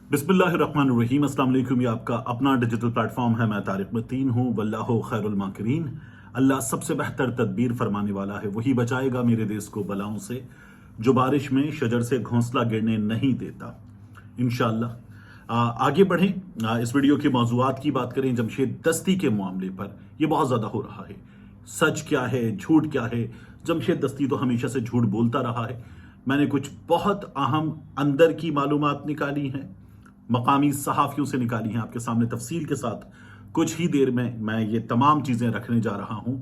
बिस्मिल्लाहिर्रहमानिर्रहीम। अस्सलाम वालेकुम। ये आपका अपना डिजिटल प्लेटफॉर्म है। मैं तारिक मतीन हूँ। वल्लाहु खैरुल माकिरीन। अल्लाह सबसे बेहतर तदबीर फरमाने वाला है। वही बचाएगा मेरे देश को बलाओं से, जो बारिश में शजर से घोंसला गिरने नहीं देता। इंशाअल्लाह आगे बढ़ें। इस वीडियो के मौजूआत की बात करें। जमशेद दस्ती के मामले पर यह बहुत ज़्यादा हो रहा है। सच क्या है, झूठ क्या है? जमशेद दस्ती तो हमेशा से झूठ बोलता रहा है। मैंने कुछ बहुत अहम अंदर की मालूमात निकाली हैं, मकामी सहाफ़ियों से निकाली हैं, आपके सामने तफसील के साथ कुछ ही देर में मैं ये तमाम चीज़ें रखने जा रहा हूं।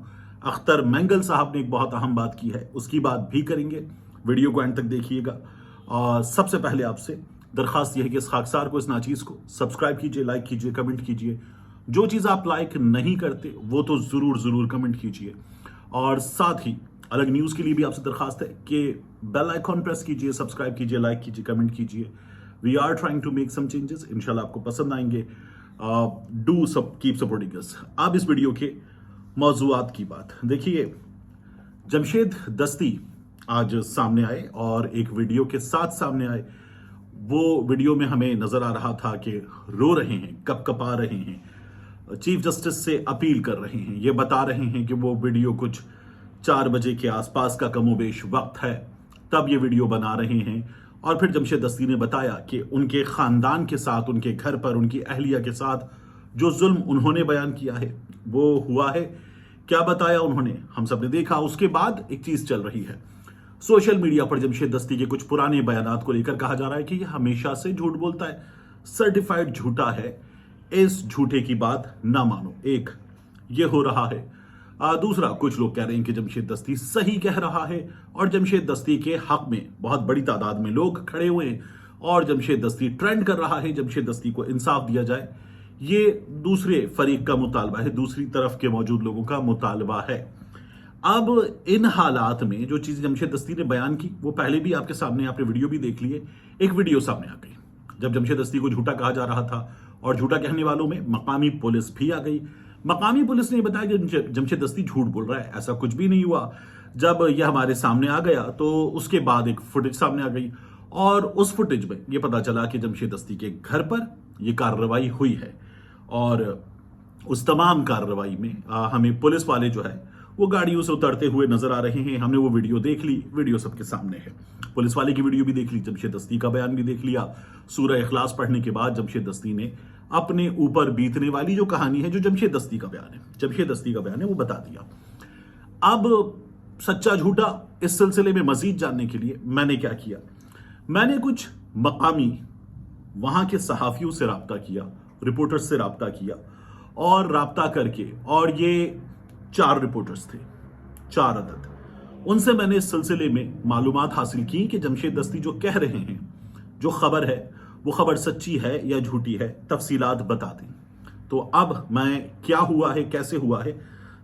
अख्तर मैंगल साहब ने एक बहुत अहम बात की है, उसकी बात भी करेंगे। वीडियो को एंड तक देखिएगा। और सबसे पहले आपसे दरखास्त यह है कि इस खाकसार को, इस नाचीज़ को सब्सक्राइब कीजिए, लाइक कीजिए, कमेंट कीजिए। जो चीज़ आप लाइक नहीं करते वो तो ज़रूर कमेंट कीजिए। और साथ ही अलग न्यूज़ के लिए भी आपसे दरखास्त है कि बेल आइकॉन प्रेस कीजिए, सब्सक्राइब कीजिए, लाइक कीजिए, कमेंट कीजिए। We are trying to make some changes. इंशाल्लाह आपको पसंद आएंगे। डू सब कीप सपोर्टिंग अस। अब इस वीडियो के मौजूआत की बात देखिए। जमशेद दस्ती आज सामने आए और एक वीडियो के साथ सामने आए। वो वीडियो में हमें नजर आ रहा था कि रो रहे हैं, कपकपा रहे हैं, चीफ जस्टिस से अपील कर रहे हैं। ये बता रहे हैं कि वो वीडियो कुछ 4 बजे के आसपास का कमोबेश वक्त है, तब ये वीडियो बना रहे हैं। और फिर जमशेद दस्ती ने बताया कि उनके खानदान के साथ, उनके घर पर, उनकी अहलिया के साथ जो जुल्म उन्होंने बयान किया है वो हुआ है। क्या बताया उन्होंने, हम सब ने देखा। उसके बाद एक चीज चल रही है सोशल मीडिया पर। जमशेद दस्ती के कुछ पुराने बयानात को लेकर कहा जा रहा है कि यह हमेशा से झूठ बोलता है, सर्टिफाइड झूठा है, इस झूठे की बात ना मानो। एक ये हो रहा है। दूसरा, कुछ लोग कह रहे हैं कि जमशेद दस्ती सही कह रहा है और जमशेद दस्ती के हक में बहुत बड़ी तादाद में लोग खड़े हुए हैं और जमशेद दस्ती ट्रेंड कर रहा है। जमशेद दस्ती को इंसाफ दिया जाए, ये दूसरे फरीक का मुतालबा है, दूसरी तरफ के मौजूद लोगों का मुतालबा है। अब इन हालात में जो चीज जमशेद दस्ती ने बयान की वो पहले भी आपके सामने, आपने वीडियो भी देख लिए। एक वीडियो सामने आ गई जब जमशेद दस्ती को झूठा कहा जा रहा था और झूठा कहने वालों में मकामी पुलिस भी आ गई। मकामी पुलिस ने बताया कि जमशेद दस्ती झूठ बोल रहा है, ऐसा कुछ भी नहीं हुआ। जब यह हमारे सामने आ गया तो उसके बाद एक फुटेज सामने आ गई और उस फुटेज में यह पता चला कि जमशेद दस्ती के घर पर यह कार्रवाई हुई है। और उस तमाम कार्रवाई में हमें पुलिस वाले जो है वो गाड़ियों से उतरते हुए नजर आ रहे हैं। हमने वो वीडियो देख ली, वीडियो सबके सामने है। पुलिस वाले की वीडियो भी देख ली, जमशेद दस्ती का बयान भी देख लिया। सूरह इखलास पढ़ने के बाद जमशेद दस्ती ने अपने ऊपर बीतने वाली जो कहानी है, जो जमशेद दस्ती का बयान है, जमशेद दस्ती का बयान है, वो बता दिया। अब सच्चा झूठा इस सिलसिले में मजीद जानने के लिए मैंने क्या किया, मैंने कुछ मकामी वहां के सहाफियों से राब्ता किया, रिपोर्टर्स से राब्ता किया और राब्ता करके, और ये 4 रिपोर्टर्स थे, 4 अदद। उनसे मैंने इस सिलसिले में मालूमात हासिल की कि जमशेद दस्ती जो कह रहे हैं, जो खबर है, वो खबर सच्ची है या झूठी है, तफसीलात बता दें। तो अब मैं क्या हुआ है, कैसे हुआ है,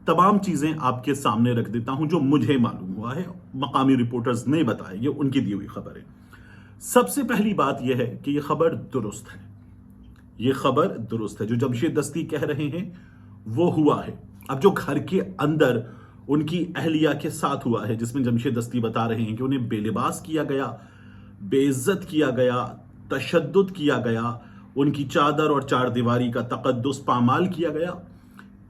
तमाम चीजें आपके सामने रख देता हूं जो मुझे मालूम हुआ है, मकामी रिपोर्टर्स ने बताया, ये उनकी दी हुई खबर है। सबसे पहली बात यह है कि यह खबर दुरुस्त है, यह खबर दुरुस्त है। जो जमशेद दस्ती कह रहे हैं वो हुआ है। अब जो घर के अंदर उनकी अहलिया के साथ हुआ है, जिसमें जमशेद दस्ती बता रहे हैं कि उन्हें बेलिबास किया गया, बेइज्जत किया गया, तशद्दुद किया गया, उनकी चादर और चार दीवारी का तकद्दुस पामाल किया गया,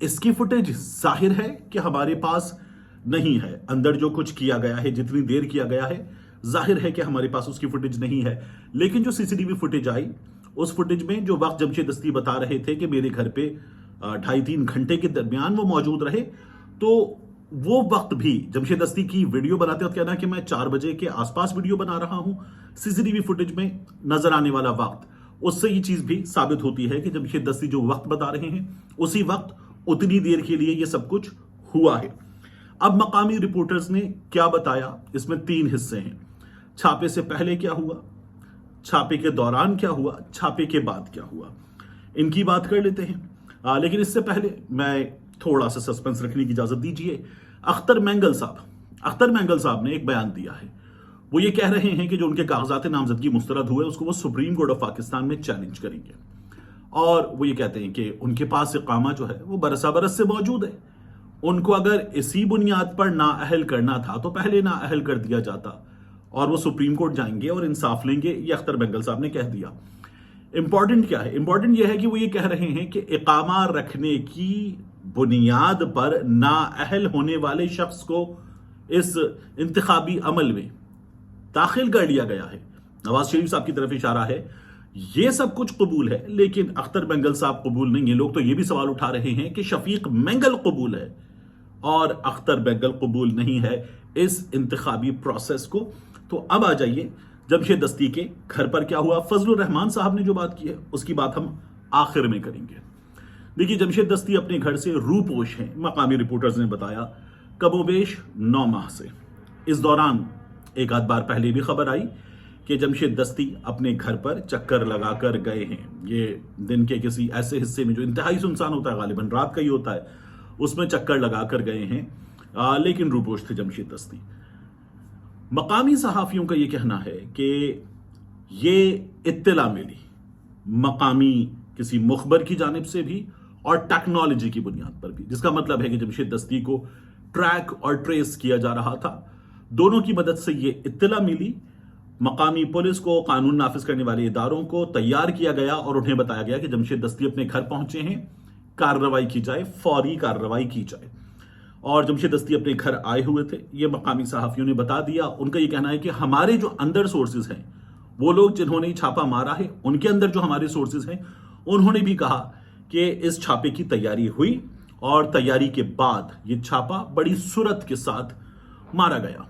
इसकी फुटेज जाहिर है कि हमारे पास नहीं है। अंदर जो कुछ किया गया है, जितनी देर किया गया है, जाहिर है कि हमारे पास उसकी फुटेज नहीं है। लेकिन जो सीसीटीवी फुटेज आई, उस फुटेज में जो वक्त जमशेद दस्ती बता रहे थे कि मेरे घर पे 2.5-3 घंटे के दरमियान वो मौजूद रहे, तो वो वक्त भी जमशेद दस्ती की वीडियो बनाते वक्त कहना कि मैं 4 बजे के आसपास वीडियो बना रहा हूं, सीसीटीवी फुटेज में नजर आने वाला वक्त, उससे ये चीज भी साबित होती है कि जमशेद दस्ती जो वक्त बता रहे हैं उसी वक्त उतनी देर के लिए ये सब कुछ हुआ है। अब मकामी रिपोर्टर्स ने क्या बताया, इसमें 3 हिस्से हैं। छापे से पहले क्या हुआ, छापे के दौरान क्या हुआ, छापे के बाद क्या हुआ, इनकी बात कर लेते हैं। लेकिन इससे पहले मैं थोड़ा सा सस्पेंस रखने की इजाजत दीजिए। अख्तर मैंगल साहब ने एक बयान दिया है। वो ये कह रहे हैं कि जो उनके कागजात नामजदगी मुस्तरद हुए उसको वो सुप्रीम कोर्ट ऑफ पाकिस्तान में चैलेंज करेंगे। और वो ये कहते हैं कि उनके पास इकामा जो है वो बरस से मौजूद है। उनको अगर इसी बुनियाद पर नाअहल करना था तो पहले नाअहल कर दिया जाता और वो सुप्रीम कोर्ट जाएंगे और इंसाफ लेंगे, ये अख्तर मैंगल साहब ने कह दिया। इंपॉर्टेंट क्या है? इंपॉर्टेंट यह है कि वो ये कह रहे हैं कि इकामा रखने की बुनियाद पर नाअहल होने वाले शख्स को इस इंतखाबी अमल में दाखिल कर लिया गया है। नवाज शरीफ साहब की तरफ इशारा है। ये सब कुछ कबूल है, लेकिन अख्तर बेंगल साहब कबूल नहीं है। लोग तो ये भी सवाल उठा रहे हैं कि शफीक मेंगल कबूल है और अख्तर बेंगल कबूल नहीं है इस इंतखाबी प्रोसेस को। तो अब आ जाइए जमशेद दस्ती के घर पर क्या हुआ। फजलुर रहमान साहब ने जो बात की है उसकी बात हम आखिर में करेंगे। देखिए, जमशेद दस्ती अपने घर से रूपोश हैं, मकामी रिपोर्टर्स ने बताया, कमोबेश 9 माह से। इस दौरान एक आध बार पहले भी खबर आई कि जमशेद दस्ती अपने घर पर चक्कर लगाकर गए हैं। ये दिन के किसी ऐसे हिस्से में जो इंतहाई सुनसान होता है, गालिबन रात का ही होता है, उसमें चक्कर लगाकर गए हैं। लेकिन रूपोश थे जमशेद दस्ती। मकामी सहाफियों का यह कहना है कि ये इत्तला मिली मकामी किसी मुखबर की जानिब से भी और टेक्नोलॉजी की बुनियाद पर भी, जिसका मतलब है कि जमशेद दस्ती को ट्रैक और ट्रेस किया जा रहा था। दोनों की मदद से ये इत्तला मिली। मकामी पुलिस को, कानून नाफिज करने वाले इदारों को तैयार किया गया और उन्हें बताया गया कि जमशेद दस्ती अपने घर पहुंचे हैं, कार्रवाई की जाए, फौरी कार्रवाई की जाए। और जमशेद दस्ती अपने घर आए हुए थे, ये मकामी सहाफियों ने बता दिया। उनका ये कहना है कि हमारे जो अंदर सोर्सेज हैं, वो लोग जिन्होंने छापा मारा है, उनके अंदर जो हमारे सोर्सेज हैं, उन्होंने भी कहा कि इस छापे की तैयारी हुई और तैयारी के बाद ये छापा बड़ी सुरत के साथ मारा गया।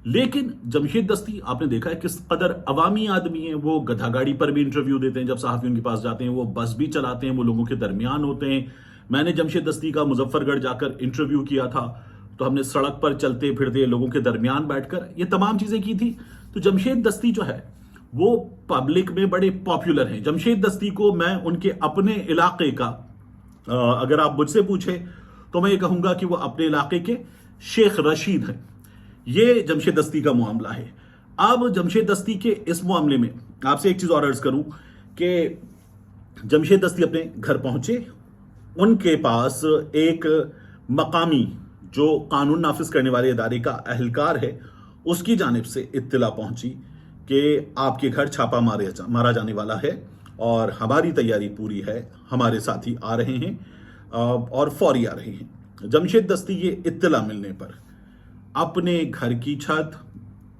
लेकिन जमशेद दस्ती, आपने देखा है किस कदर अवामी आदमी है। वो गधा गाड़ी पर भी इंटरव्यू देते हैं, जब सहाफियों के पास जाते हैं, वो बस भी चलाते हैं, वो लोगों के दरमियान होते हैं। मैंने जमशेद दस्ती का मुजफ्फरगढ़ जाकर इंटरव्यू किया था, तो हमने सड़क पर चलते फिरते लोगों के दरमियान बैठकर ये तमाम चीजें की थी। तो जमशेद दस्ती जो है वो पब्लिक में बड़े पॉपुलर हैं। जमशेद दस्ती को मैं उनके अपने इलाके का, अगर आप मुझसे पूछे तो मैं ये कहूंगा कि वो अपने इलाके के शेख रशीद हैं। ये जमशेद दस्ती का मामला है। अब जमशेद दस्ती के इस मामले में आपसे एक चीज और अर्ज करूं कि जमशेद दस्ती अपने घर पहुंचे, उनके पास एक मकामी जो कानून नाफिज करने वाले इदारे का अहलकार है, उसकी जानिब से इत्तला पहुंची कि आपके घर छापा मारा जाने वाला है और हमारी तैयारी पूरी है, हमारे साथी आ रहे हैं और फौरी आ रहे हैं। जमशेद दस्ती ये इत्तला मिलने पर अपने घर की छत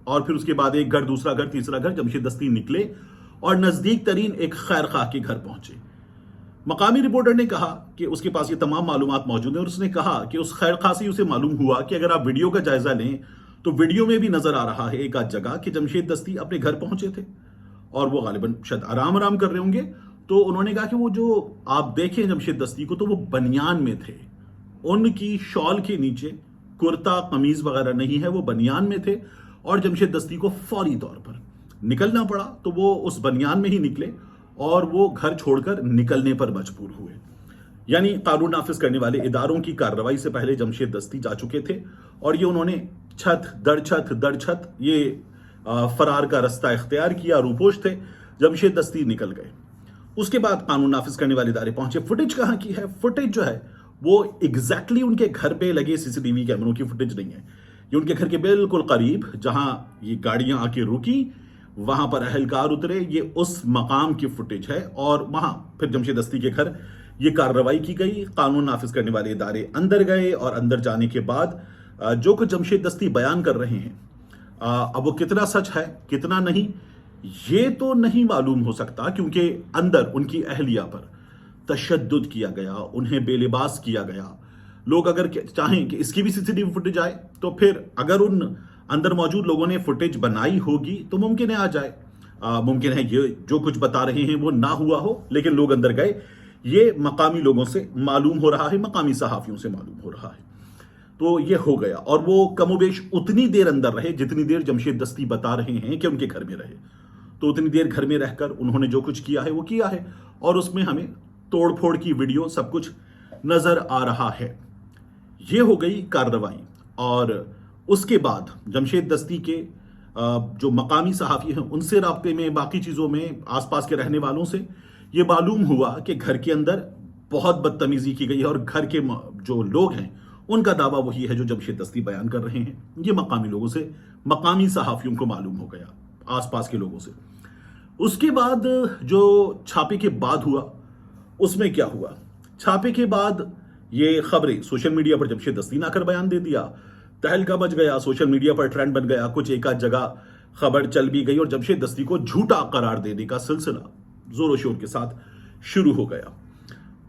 और फिर उसके बाद एक घर, दूसरा घर, तीसरा घर, जमशेद दस्ती निकले और नजदीक तरीन एक खैर खाह के घर पहुंचे। मकामी रिपोर्टर ने कहा कि उसके पास ये तमाम मालूमात मौजूद है और उसने कहा कि उस खैर खाह से उसे मालूम हुआ कि अगर आप वीडियो का जायजा लें तो वीडियो में भी नजर आ रहा है एक आध जगह कि जमशेद दस्ती अपने घर पहुंचे थे और वो गालिबन शायद आराम आराम कर रहे होंगे। तो उन्होंने कहा कि वो जो आप देखें जमशेद दस्ती को, तो वो बनियान में थे, उनकी शॉल के नीचे कुर्ता कमीज वगैरह नहीं है, वो बनियान में थे और जमशेद दस्ती को फौरी तौर पर निकलना पड़ा तो वो उस बनियान में ही निकले और वो घर छोड़कर निकलने पर मजबूर हुए। यानी कानून नाफिज करने वाले इदारों की कार्रवाई से पहले जमशेद दस्ती जा चुके थे और ये उन्होंने छत दर छत ये फरार का रास्ता इख्तियार किया। रूपोश थे, जमशेद दस्ती निकल गए। उसके बाद कानून नाफिज करने वाले इदारे पहुंचे। फुटेज कहां की है? फुटेज जो है वो एग्जैक्टली उनके घर पे लगे सीसीटीवी कैमरों की फुटेज नहीं है। ये उनके घर के बिल्कुल करीब जहां ये गाड़ियां आके रुकी, वहां पर अहलकार उतरे, ये उस मकाम की फुटेज है और वहां फिर जमशेद दस्ती के घर ये कार्रवाई की गई। कानून नाफिज करने वाले इदारे अंदर गए और अंदर जाने के बाद जो कुछ जमशेद दस्ती बयान कर रहे हैं, अब वो कितना सच है कितना नहीं ये तो नहीं मालूम हो सकता, क्योंकि अंदर उनकी अहलिया पर तशद्दुद किया गया, उन्हें बेलिबास किया गया। लोग अगर चाहें कि इसकी भी सीसीटीवी फुटेज आए तो फिर अगर उन अंदर मौजूद लोगों ने फुटेज बनाई होगी तो मुमकिन है आ जाए। मुमकिन है ये जो कुछ बता रहे हैं वो ना हुआ हो, लेकिन लोग अंदर गए। ये मकामी लोगों से मालूम हो रहा है, मकामी सहाफियों से मालूम हो रहा है। तो ये हो गया और वो कमोबेश उतनी देर अंदर रहे जितनी देर जमशेद दस्ती बता रहे हैं कि उनके घर में रहे। तो उतनी देर घर में रहकर उन्होंने जो कुछ किया है वो किया है और उसमें हमें तोड़फोड़ की वीडियो सब कुछ नजर आ रहा है। ये हो गई कार्रवाई और उसके बाद जमशेद दस्ती के जो मकामी सहाफी हैं उनसे राब्ते में, बाकी चीज़ों में, आसपास के रहने वालों से ये मालूम हुआ कि घर के अंदर बहुत बदतमीजी की गई है और घर के जो लोग हैं उनका दावा वही है जो जमशेद दस्ती बयान कर रहे हैं। ये मकामी लोगों से, मकामी सहाफियों को मालूम हो गया, आसपास के लोगों से। उसके बाद जो छापे के बाद हुआ उसमें क्या हुआ? छापे के बाद ये खबरें सोशल मीडिया पर जमशेद दस्ती ने आकर बयान दे दिया, तहलका मच गया, सोशल मीडिया पर ट्रेंड बन गया, कुछ एक आध जगह खबर चल भी गई और जमशेद दस्ती को झूठा करार देने का सिलसिला जोरों शोर के साथ शुरू हो गया।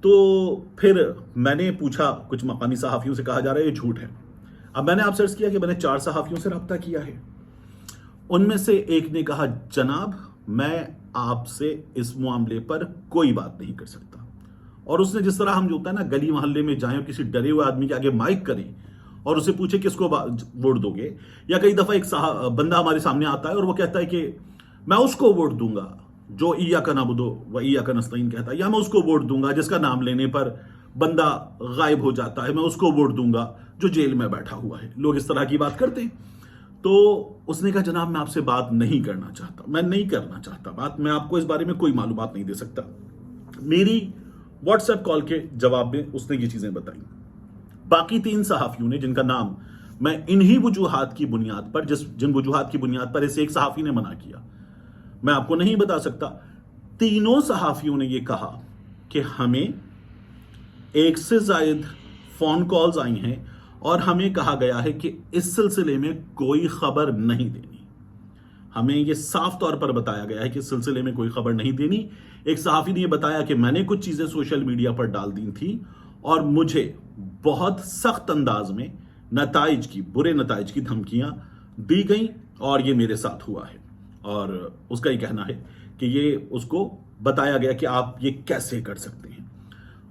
तो फिर मैंने पूछा, कुछ मकामी सहाफियों से कहा जा रहा है ये झूठ है। अब मैंने आपसे अर्ज किया कि मैंने 4 सहाफियों से रब्ता किया है। उनमें से एक ने कहा, जनाब मैं आपसे इस मामले पर कोई बात नहीं कर सकता। और उसने जिस तरह हम जो होता है ना गली मोहल्ले में जाएं और किसी डरे हुए आदमी के आगे माइक करें और उसे पूछे किसको वोट दोगे, या कई दफा एक बंदा हमारे सामने आता है और वो कहता है कि मैं उसको वोट दूंगा जो इय्याका नअबुदु व इय्याका नस्तईन कहता है, या मैं उसको वोट दूंगा जिसका नाम लेने पर बंदा गायब हो जाता है, मैं उसको वोट दूंगा जो जेल में बैठा हुआ है। लोग इस तरह की बात करते हैं। तो उसने कहा, जनाब मैं आपसे बात नहीं करना चाहता, मैं नहीं करना चाहता बात, मैं आपको इस बारे में कोई मालूमात नहीं दे सकता। मेरी व्हाट्सएप कॉल के जवाब में उसने ये चीजें बताई। बाकी 3 सहाफियों ने, जिनका नाम मैं इन्हीं वजूहात की बुनियाद पर, जिन वजूहात की बुनियाद पर इसे एक सहाफी ने मना किया, मैं आपको नहीं बता सकता। तीनों सहाफियों ने यह कहा कि हमें 1 से ज्यादा फोन कॉल्स आई हैं और हमें कहा गया है कि इस सिलसिले में कोई खबर नहीं देनी। हमें यह साफ तौर पर बताया गया है कि इस सिलसिले में कोई खबर नहीं देनी। एक सहाफी ने यह बताया कि मैंने कुछ चीजें सोशल मीडिया पर डाल दी थी और मुझे बहुत सख्त अंदाज में बुरे नताइज की धमकियां दी गई और ये मेरे साथ हुआ है। और उसका ये कहना है कि ये उसको बताया गया कि आप ये कैसे कर सकते हैं।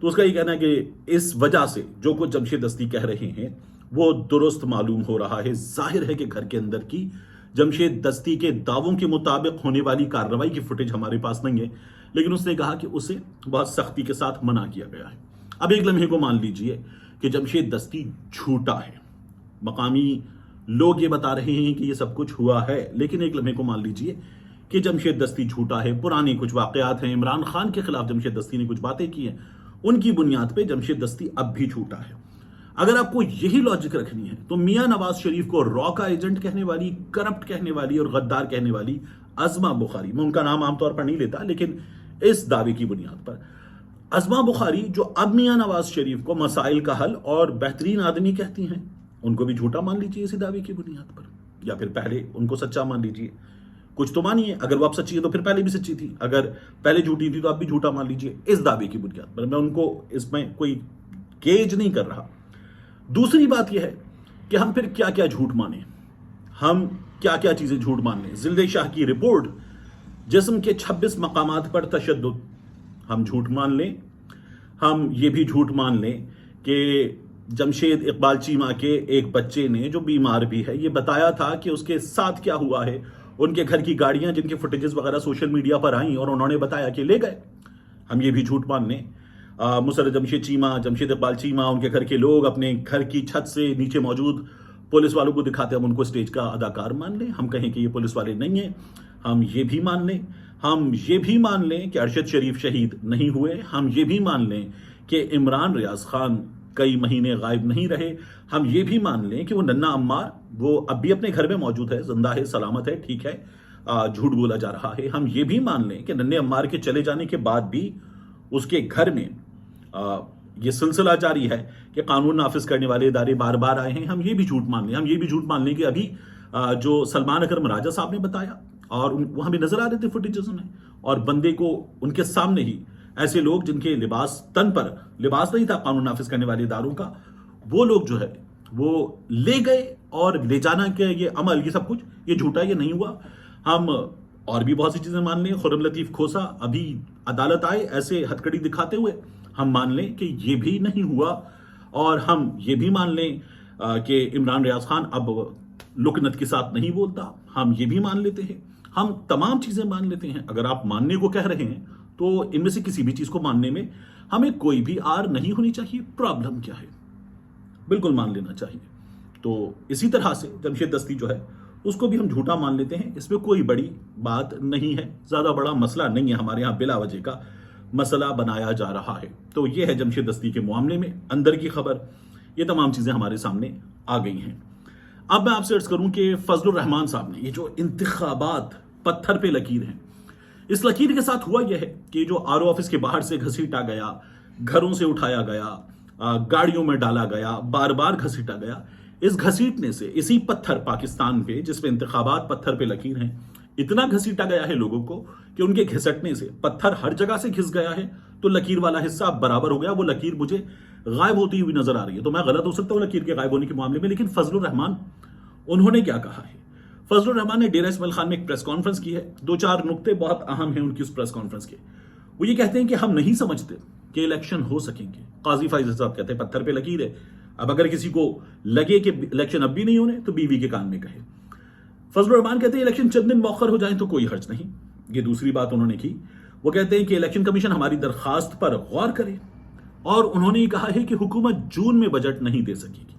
तो उसका ये कहना है कि इस वजह से जो कुछ जमशेद दस्ती कह रहे हैं वो दुरुस्त मालूम हो रहा है। जाहिर है कि घर के अंदर की जमशेद दस्ती के दावों के मुताबिक होने वाली कार्रवाई की फुटेज हमारे पास नहीं है, लेकिन उसने कहा कि उसे बहुत सख्ती के साथ मना किया गया है। अब एक लम्हे को मान लीजिए कि जमशेद दस्ती झूठा है, मकामी लोग ये बता रहे हैं कि ये सब कुछ हुआ है, लेकिन एक लम्हे को मान लीजिए कि जमशेद दस्ती झूठा है। पुराने कुछ वाकयात हैं, इमरान खान के खिलाफ जमशेद दस्ती ने कुछ बातें की हैं, उनकी बुनियाद पे जमशेद दस्ती अब भी झूठा है। अगर आपको यही लॉजिक रखनी है तो मियां नवाज शरीफ को रॉ का एजेंट कहने वाली, करप्ट कहने वाली और गद्दार कहने वाली अज़मा बुखारी, मैं उनका नाम आमतौर पर नहीं लेता, लेकिन इस दावे की बुनियाद पर अज़मा बुखारी, जो अब मियां नवाज शरीफ को मसाइल का हल और बेहतरीन आदमी कहती हैं, उनको भी झूठा मान लीजिए इसी दावे की बुनियाद पर, या फिर पहले उनको सच्चा मान लीजिए। कुछ तो मानिए, अगर वो आप सच्ची है तो फिर पहले भी सच्ची थी, अगर पहले झूठी थी तो आप भी झूठा मान लीजिए इस दावे की बुनियाद पर। मैं उनको इसमें कोई गेज नहीं कर रहा। दूसरी बात यह है कि हम फिर क्या क्या झूठ माने, हम क्या क्या चीजें झूठ मान लें। जिल्दे शाह की रिपोर्ट, जिस्म के 26 मकामात पर तशद्दुद, हम झूठ मान लें। हम ये भी झूठ मान लें कि जमशेद इकबाल चीमा के एक बच्चे ने, जो बीमार भी है, ये बताया था कि उसके साथ क्या हुआ है। उनके घर की गाड़ियां जिनके फुटेजेस वगैरह सोशल मीडिया पर आई और उन्होंने बताया कि ले गए, हम ये भी झूठ मान लें। मुसर्रफ जमशेद चीमा, जमशेद इकबाल चीमा, उनके घर के लोग अपने घर की छत से नीचे मौजूद पुलिस वालों को दिखाते, हम उनको स्टेज का अदाकार मान लें। हम कहें कि ये पुलिस वाले नहीं है, हम ये भी मान लें। हम ये भी मान लें कि अरशद शरीफ शहीद नहीं हुए। हम ये भी मान लें कि इमरान रियाज खान कई महीने गायब नहीं रहे। हम ये भी मान लें कि वो नन्ना अम्मार, वो अब भी अपने घर में मौजूद है, जिंदा है, सलामत है, ठीक है, झूठ बोला जा रहा है। हम ये भी मान लें कि नन्हे अम्मार के चले जाने के बाद भी उसके घर में ये सिलसिला जारी है कि कानून नाफिज करने वाले इदारे बार बार आए हैं। हम ये भी झूठ मान लें। हम ये भी झूठ मान लें कि अभी जो सलमान अकरम राजा साहब ने बताया, और वहां भी नजर आ रहे थे फुटेजेस में, और बंदे को उनके सामने ही ऐसे लोग जिनके लिबास, तन पर लिबास नहीं था कानून नाफिज करने वाले इदारों का, वो लोग जो है वो ले गए, और ले जाना के ये अमल, ये सब कुछ ये झूठा, ये नहीं हुआ। हम और भी बहुत सी चीजें मान लें। खुर्रम लतीफ खोसा अभी अदालत आए ऐसे हथकड़ी दिखाते हुए, हम मान लें कि ये भी नहीं हुआ। और हम ये भी मान लें कि इमरान रियाज खान अब लुकनत के साथ नहीं बोलता, हम ये भी मान लेते हैं। हम तमाम चीजें मान लेते हैं। अगर आप मानने को कह रहे हैं तो इनमें से किसी भी चीज को मानने में हमें कोई भी आर नहीं होनी चाहिए। प्रॉब्लम क्या है, बिल्कुल मान लेना चाहिए। तो इसी तरह से जमशेद दस्ती जो है उसको भी हम झूठा मान लेते हैं। इसमें कोई बड़ी बात नहीं है, ज्यादा बड़ा मसला नहीं है। हमारे यहाँ बिला वजह का मसला बनाया जा रहा है। तो यह है जमशेद दस्ती के मामले में अंदर की खबर। ये तमाम चीजें हमारे सामने आ गई हैं। अब मैं आपसे अर्ज करूं कि फजलुर रहमान साहब ने, ये जो इंतखाबात पत्थर पे लकीर हैं, इस लकीर के साथ हुआ यह है कि जो आरओ ऑफिस के बाहर से घसीटा गया, घरों से उठाया गया, गाड़ियों में डाला गया, बार बार घसीटा गया, इस घसीटने से इसी पत्थर पाकिस्तान पे, जिसपे इंतखाबात पत्थर पे लकीर हैं, इतना घसीटा गया है लोगों को कि उनके घिसटने से पत्थर हर जगह से घिस गया है, तो लकीर वाला हिस्सा अब बराबर हो गया। वो लकीर मुझे गायब होती हुई नजर आ रही है। तो मैं गलत हो सकता हूं लकीर के गायब होने के मामले में, लेकिन फजलुर रहमान उन्होंने क्या कहा है? फजलुर रहमान ने डेरा इस्माइल खान में एक प्रेस कॉन्फ्रेंस की है। 2-4 नुक्ते बहुत अहम हैं उनकी उस प्रेस कॉन्फ्रेंस के। वो ये कहते हैं कि हम नहीं समझते कि इलेक्शन हो सकेंगे। काजी फाइज साहब कहते हैं पत्थर पे लकीर है, अब अगर किसी को लगे कि इलेक्शन अब भी नहीं होने तो बीवी के कान में कहे। फजलुर रहमान कहते हैं इलेक्शन चंद दिन मौखर हो जाए तो कोई हर्ज नहीं। ये दूसरी बात उन्होंने की। वो कहते हैं कि इलेक्शन कमीशन हमारी दरखास्त पर गौर करे, और उन्होंने ये कहा है कि हुकूमत जून में बजट नहीं दे सकेगी।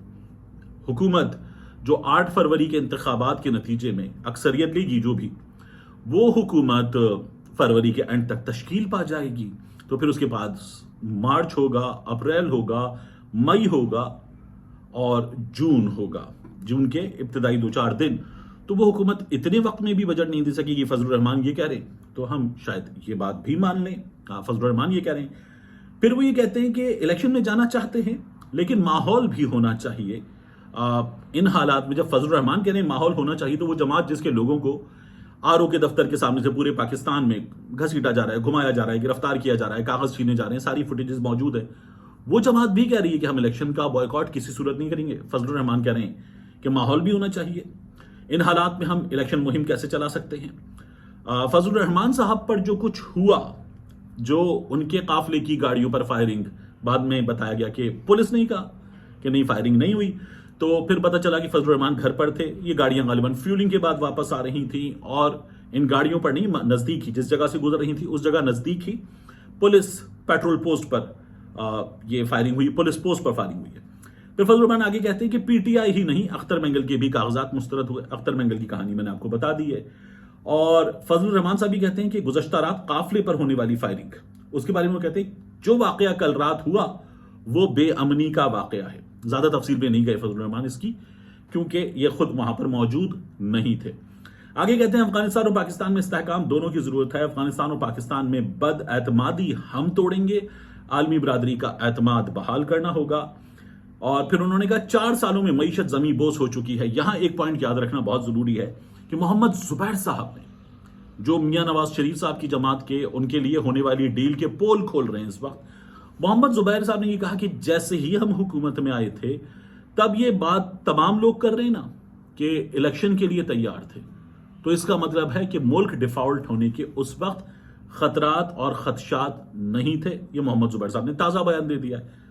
हुकूमत जो 8 फरवरी के इंतखाबात के नतीजे में अक्सरियत लेगी, जो भी, वो हुकूमत फरवरी के एंड तक तश्कील पा जाएगी। तो फिर उसके बाद मार्च होगा, अप्रैल होगा, मई होगा और जून होगा। जून के इब्तदाई 2-4 दिन, तो वो हुकूमत इतने वक्त में भी बजट नहीं दे सकेगी। फजलुर रहमान ये कह रहे हैं, तो हम शायद ये बात भी मान लें। फजलुर रहमान ये कह रहे हैं। फिर वो ये कहते हैं कि इलेक्शन में जाना चाहते हैं, लेकिन माहौल भी होना चाहिए। इन हालात में जब फजलुर रहमान कह रहे हैं माहौल होना चाहिए, तो वो जमात जिसके लोगों को आरओ के दफ्तर के सामने से पूरे पाकिस्तान में घसीटा जा रहा है, घुमाया जा रहा है, गिरफ्तार किया जा रहा है, कागज छीने जा रहे हैं, सारी फुटेजेस मौजूद है, वो जमात भी कह रही है कि हम इलेक्शन का बॉयकॉट किसी सूरत नहीं करेंगे। फजलुर रहमान कह रहे हैं कि माहौल भी होना चाहिए। इन हालात में हम इलेक्शन मुहिम कैसे चला सकते हैं? फजलुर रहमान साहब पर जो कुछ हुआ, जो उनके काफिले की गाड़ियों पर फायरिंग, बाद में बताया गया कि पुलिस ने कहा कि नहीं, फायरिंग नहीं हुई, तो फिर पता चला कि फजलुर रहमान घर पर थे। ये गाड़ियां गालिबन फ्यूलिंग के बाद वापस आ रही थी, और इन गाड़ियों पर नहीं, नजदीक ही जिस जगह से गुजर रही थी उस जगह नजदीक ही पुलिस पेट्रोल पोस्ट पर ये फायरिंग हुई, पुलिस पोस्ट पर फायरिंग हुई है। फिर फजलुर रहमान आगे कहते हैं कि पीटीआई ही नहीं, अख्तर मेंगल के भी कागजात मुस्तरद हुए। अख्तर मेंगल की कहानी मैंने आपको बता दी है। और फजलुर रहमान साहब भी कहते हैं कि गुज़श्ता रात काफिले पर होने वाली फायरिंग, उसके बारे में वो कहते हैं जो वाकया कल रात हुआ वो बेअमनी का वाकया है। ज्यादा तफसील में नहीं गए फजलुर रहमान इसकी, क्योंकि ये खुद वहां पर मौजूद नहीं थे। आगे कहते हैं अफगानिस्तान और पाकिस्तान में इस्तेहकाम दोनों की जरूरत है। अफगानिस्तान और पाकिस्तान में बदएतमादी हम तोड़ेंगे, आलमी बरादरी का एतमाद बहाल करना होगा। और फिर उन्होंने कहा 4 सालों में मईशत जमी बोझ हो चुकी है। यहां एक पॉइंट याद रखना बहुत जरूरी है कि मोहम्मद जुबैर साहब ने, जो मियां नवाज शरीफ साहब की जमात के, उनके लिए होने वाली डील के पोल खोल रहे हैं इस वक्त, मोहम्मद जुबैर साहब ने ये कहा कि जैसे ही हम हुकूमत में आए थे तब ये बात तमाम लोग कर रहे हैं ना कि इलेक्शन के लिए तैयार थे, तो इसका मतलब है कि मुल्क डिफॉल्ट होने के उस वक्त खतरात और खदशात नहीं थे। ये मोहम्मद जुबैर साहब ने ताजा बयान दे दिया है।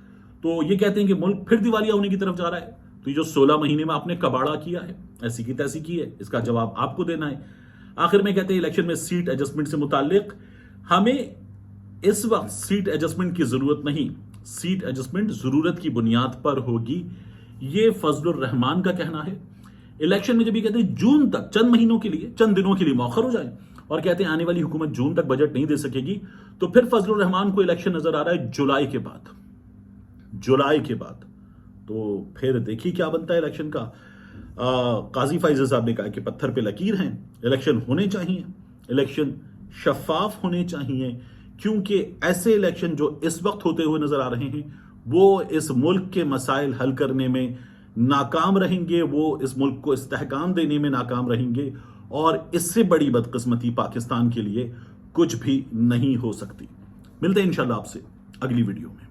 तो ये कहते हैं कि मुल्क फिर दिवालिया होने की तरफ जा रहा है। तो ये जो 16 महीने में आपने कबाड़ा किया है, ऐसी की तैसी की है, इसका जवाब आपको देना है। आखिर में कहते हैं इलेक्शन में सीट एडजस्टमेंट से मुताल्लिक हमें इस वक्त सीट एडजस्टमेंट की जरूरत नहीं, सीट एडजस्टमेंट जरूरत की बुनियाद पर होगी। ये फजलुर रहमान का कहना है। इलेक्शन में जब ये कहते हैं जून तक, चंद महीनों के लिए, चंद दिनों के लिए मौखर हो जाए, और कहते हैं आने वाली हुकूमत जून तक बजट नहीं दे सकेगी, तो फिर फजलुर रहमान को इलेक्शन नजर आ रहा है जुलाई के बाद। जुलाई के बाद तो फिर देखिए क्या बनता है इलेक्शन का। काजी फाइज साहब ने कहा कि पत्थर पे लकीर हैं, इलेक्शन होने चाहिए, इलेक्शन शफाफ होने चाहिए, क्योंकि ऐसे इलेक्शन जो इस वक्त होते हुए नजर आ रहे हैं वो इस मुल्क के मसाइल हल करने में नाकाम रहेंगे, वो इस मुल्क को इस्तेहकाम देने में नाकाम रहेंगे, और इससे बड़ी बदकिस्मती पाकिस्तान के लिए कुछ भी नहीं हो सकती। मिलते हैं इंशाल्लाह आपसे अगली वीडियो में।